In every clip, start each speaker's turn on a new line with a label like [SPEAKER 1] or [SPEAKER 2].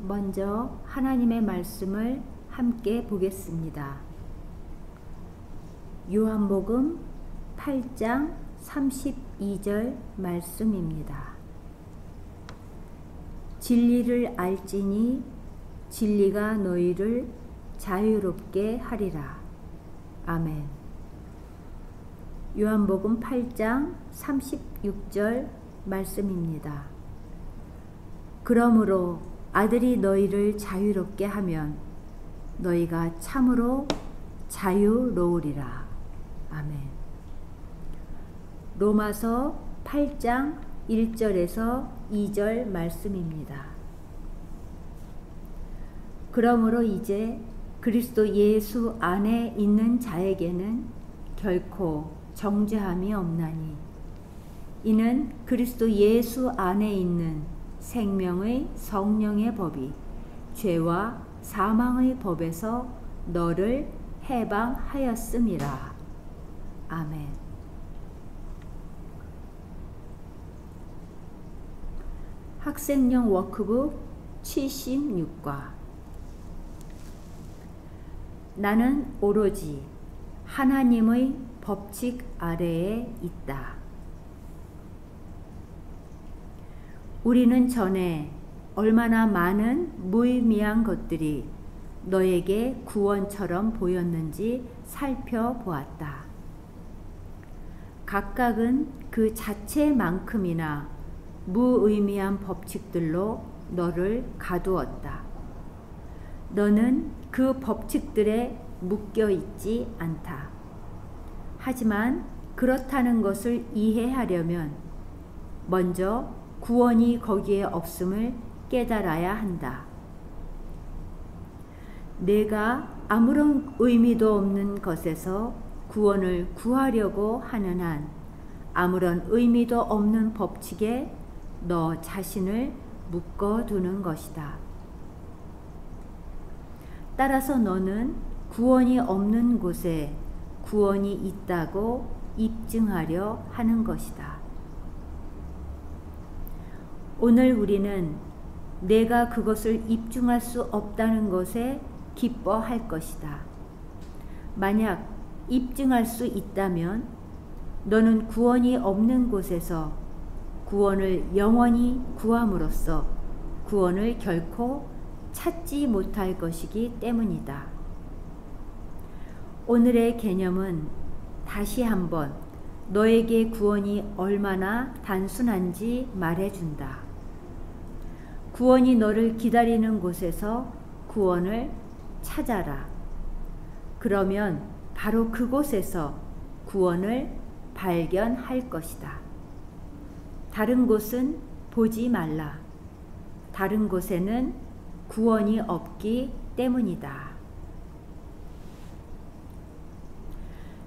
[SPEAKER 1] 먼저 하나님의 말씀을 함께 보겠습니다. 요한복음 8장 32절 말씀입니다. 진리를 알지니 진리가 너희를 자유롭게 하리라. 아멘. 요한복음 8장 36절 말씀입니다. 그러므로 아들이 너희를 자유롭게 하면 너희가 참으로 자유로우리라. 아멘. 로마서 8장 1절에서 2절 말씀입니다. 그러므로 이제 그리스도 예수 안에 있는 자에게는 결코 정죄함이 없나니 이는 그리스도 예수 안에 있는 생명의 성령의 법이 죄와 사망의 법에서 너를 해방하였음이라. 아멘. 학생용 워크북 76과 나는 오로지 하나님의 법칙 아래에 있다. 우리는 전에 얼마나 많은 무의미한 것들이 너에게 구원처럼 보였는지 살펴보았다. 각각은 그 자체만큼이나 무의미한 법칙들로 너를 가두었다. 너는 그 법칙들에 묶여 있지 않다. 하지만 그렇다는 것을 이해하려면 먼저 구원이 거기에 없음을 깨달아야 한다. 내가 아무런 의미도 없는 것에서 구원을 구하려고 하는 한 아무런 의미도 없는 법칙에 너 자신을 묶어두는 것이다. 따라서 너는 구원이 없는 곳에 구원이 있다고 입증하려 하는 것이다. 오늘 우리는 내가 그것을 입증할 수 없다는 것에 기뻐할 것이다. 만약 입증할 수 있다면 너는 구원이 없는 곳에서 구원을 영원히 구함으로써 구원을 결코 찾지 못할 것이기 때문이다. 오늘의 개념은 다시 한번 너에게 구원이 얼마나 단순한지 말해준다. 구원이 너를 기다리는 곳에서 구원을 찾아라. 그러면 바로 그곳에서 구원을 발견할 것이다. 다른 곳은 보지 말라. 다른 곳에는 구원이 없기 때문이다.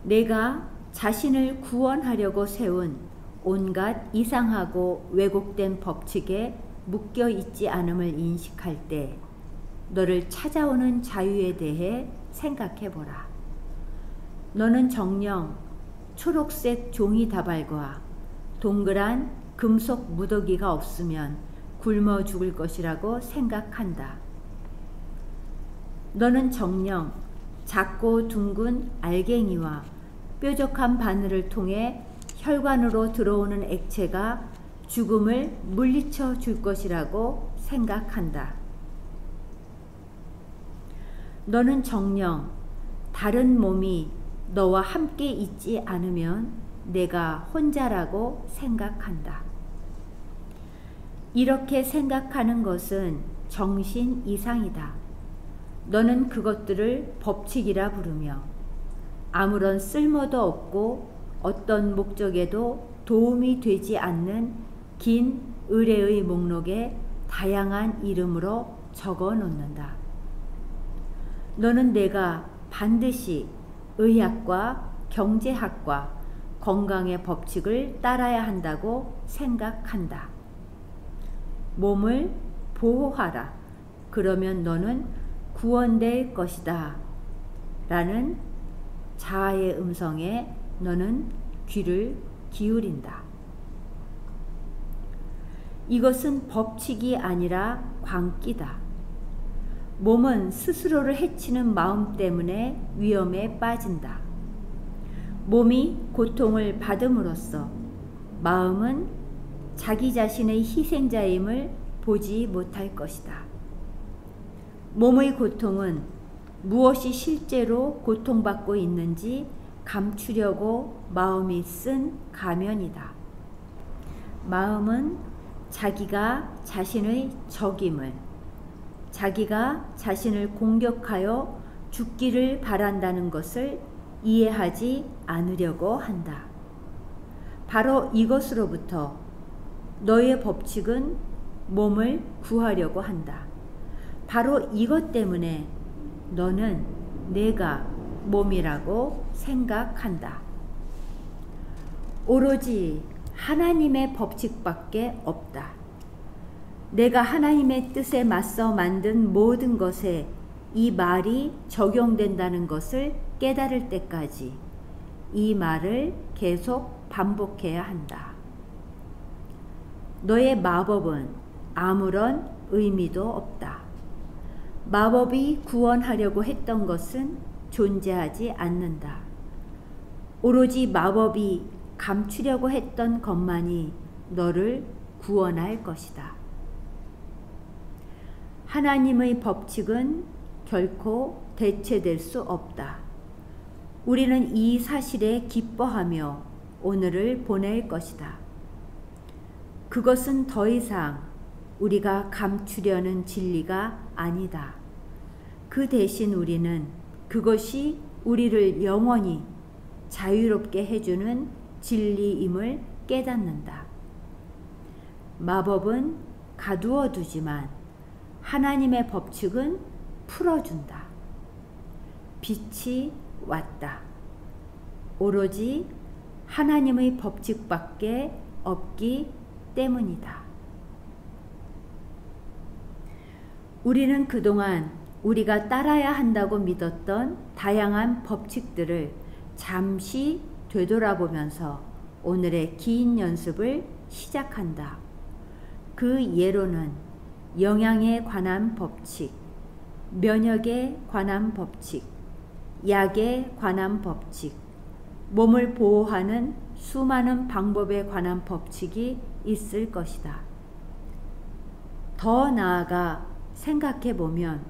[SPEAKER 1] 내가 자신을 구원하려고 세운 온갖 이상하고 왜곡된 법칙에 묶여 있지 않음을 인식할 때 너를 찾아오는 자유에 대해 생각해보라. 너는 정녕 초록색 종이 다발과 동그란 금속 무더기가 없으면 굶어 죽을 것이라고 생각한다. 너는 정녕 작고 둥근 알갱이와 뾰족한 바늘을 통해 혈관으로 들어오는 액체가 죽음을 물리쳐 줄 것이라고 생각한다. 너는 정녕 다른 몸이 너와 함께 있지 않으면 내가 혼자라고 생각한다. 이렇게 생각하는 것은 정신 이상이다. 너는 그것들을 법칙이라 부르며 아무런 쓸모도 없고 어떤 목적에도 도움이 되지 않는 긴 의례의 목록에 다양한 이름으로 적어 놓는다. 너는 내가 반드시 의학과 경제학과 건강의 법칙을 따라야 한다고 생각한다. 몸을 보호하라. 그러면 너는 구원될 것이다. 라는 자아의 음성에 너는 귀를 기울인다. 이것은 법칙이 아니라 광기다. 몸은 스스로를 해치는 마음 때문에 위험에 빠진다. 몸이 고통을 받음으로써 마음은 자기 자신의 희생자임을 보지 못할 것이다. 몸의 고통은 무엇이 실제로 고통받고 있는지 감추려고 마음이 쓴 가면이다. 마음은 자기가 자신의 적임을, 자기가 자신을 공격하여 죽기를 바란다는 것을 이해하지 않으려고 한다. 바로 이것으로부터 너의 법칙은 몸을 구하려고 한다. 바로 이것 때문에 너는 내가 몸이라고 생각한다. 오로지 하나님의 법칙밖에 없다. 내가 하나님의 뜻에 맞서 만든 모든 것에 이 말이 적용된다는 것을 깨달을 때까지 이 말을 계속 반복해야 한다. 너의 마법은 아무런 의미도 없다. 마법이 구원하려고 했던 것은 존재하지 않는다. 오로지 마법이 감추려고 했던 것만이 너를 구원할 것이다. 하나님의 법칙은 결코 대체될 수 없다. 우리는 이 사실에 기뻐하며 오늘을 보낼 것이다. 그것은 더 이상 우리가 감추려는 진리가 아니다. 그 대신 우리는 그것이 우리를 영원히 자유롭게 해주는 진리임을 깨닫는다. 마법은 가두어 두지만 하나님의 법칙은 풀어준다. 빛이 왔다. 오로지 하나님의 법칙밖에 없기 때문이다. 우리는 그동안 우리가 따라야 한다고 믿었던 다양한 법칙들을 잠시 되돌아보면서 오늘의 긴 연습을 시작한다. 그 예로는 영양에 관한 법칙, 면역에 관한 법칙, 약에 관한 법칙, 몸을 보호하는 수많은 방법에 관한 법칙이 있을 것이다. 더 나아가 생각해보면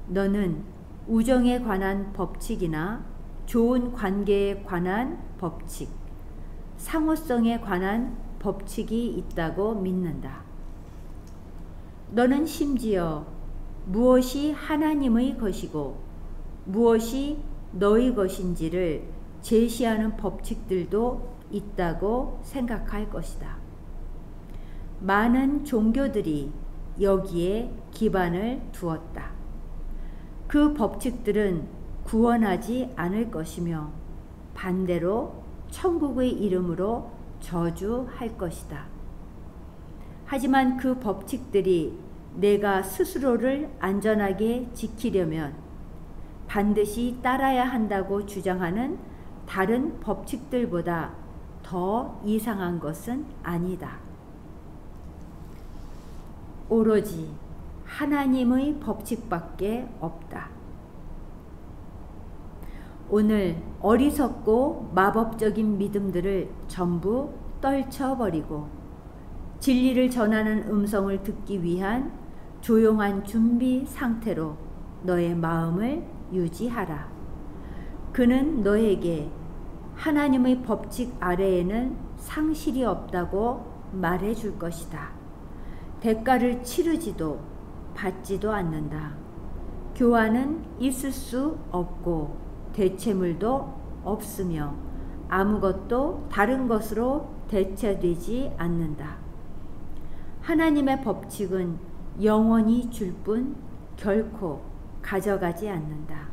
[SPEAKER 1] 너는 우정에 관한 법칙이나 좋은 관계에 관한 법칙, 상호성에 관한 법칙이 있다고 믿는다. 너는 심지어 무엇이 하나님의 것이고 무엇이 너의 것인지를 제시하는 법칙들도 있다고 생각할 것이다. 많은 종교들이 여기에 기반을 두었다. 그 법칙들은 구원하지 않을 것이며 반대로 천국의 이름으로 저주할 것이다. 하지만 그 법칙들이 내가 스스로를 안전하게 지키려면 반드시 따라야 한다고 주장하는 다른 법칙들보다 더 이상한 것은 아니다. 오로지 하나님의 법칙밖에 없다. 오늘 어리석고 마법적인 믿음들을 전부 떨쳐버리고 진리를 전하는 음성을 듣기 위한 조용한 준비 상태로 너의 마음을 유지하라. 그는 너에게 하나님의 법칙 아래에는 상실이 없다고 말해줄 것이다. 대가를 치르지도 받지도 않는다. 교환은 있을 수 없고 대체물도 없으며 아무것도 다른 것으로 대체되지 않는다. 하나님의 법칙은 영원히 줄 뿐 결코 가져가지 않는다.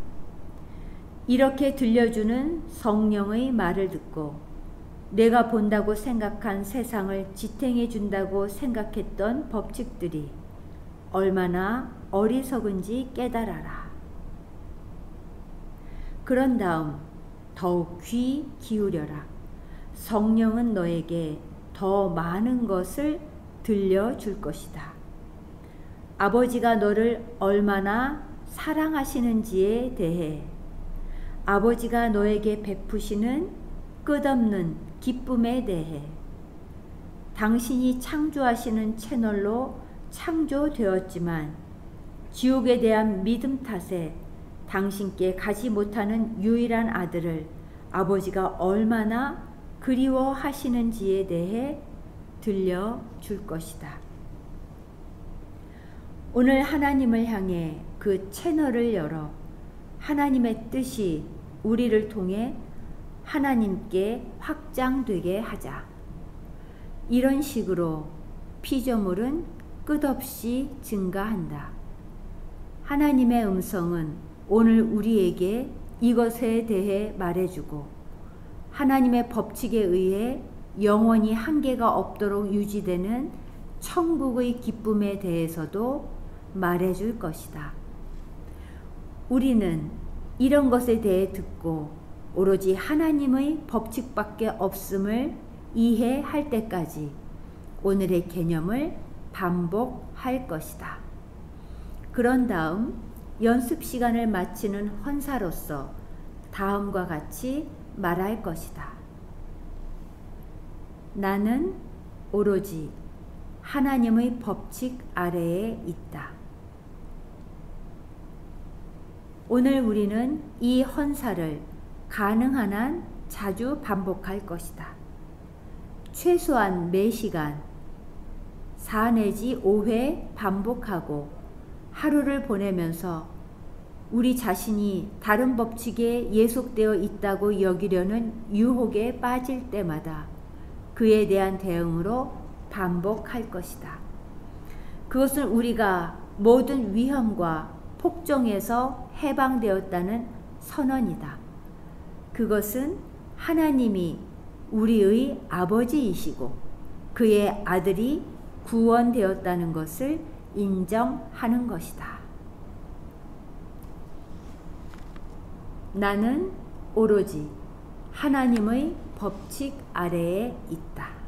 [SPEAKER 1] 이렇게 들려주는 성령의 말을 듣고 내가 본다고 생각한 세상을 지탱해 준다고 생각했던 법칙들이 얼마나 어리석은지 깨달아라. 그런 다음 더욱 귀 기울여라. 성령은 너에게 더 많은 것을 들려줄 것이다. 아버지가 너를 얼마나 사랑하시는지에 대해, 아버지가 너에게 베푸시는 끝없는 기쁨에 대해, 당신이 창조하시는 채널로 창조되었지만 지옥에 대한 믿음 탓에 당신께 가지 못하는 유일한 아들을 아버지가 얼마나 그리워하시는지에 대해 들려줄 것이다. 오늘 하나님을 향해 그 채널을 열어 하나님의 뜻이 우리를 통해 하나님께 확장되게 하자. 이런 식으로 피조물은 끝없이 증가한다. 하나님의 음성은 오늘 우리에게 이것에 대해 말해주고, 하나님의 법칙에 의해 영원히 한계가 없도록 유지되는 천국의 기쁨에 대해서도 말해줄 것이다. 우리는 이런 것에 대해 듣고 오로지 하나님의 법칙밖에 없음을 이해할 때까지 오늘의 개념을 반복할 것이다. 그런 다음 연습 시간을 마치는 헌사로서 다음과 같이 말할 것이다. 나는 오로지 하나님의 법칙 아래에 있다. 오늘 우리는 이 헌사를 가능한 한 자주 반복할 것이다. 최소한 매 시간 4 내지 5회 반복하고 하루를 보내면서 우리 자신이 다른 법칙에 예속되어 있다고 여기려는 유혹에 빠질 때마다 그에 대한 대응으로 반복할 것이다. 그것은 우리가 모든 위험과 폭정에서 해방되었다는 선언이다. 그것은 하나님이 우리의 아버지이시고 그의 아들이 구원되었다는 것을 인정하는 것이다. 나는 오로지 하나님의 법칙 아래에 있다.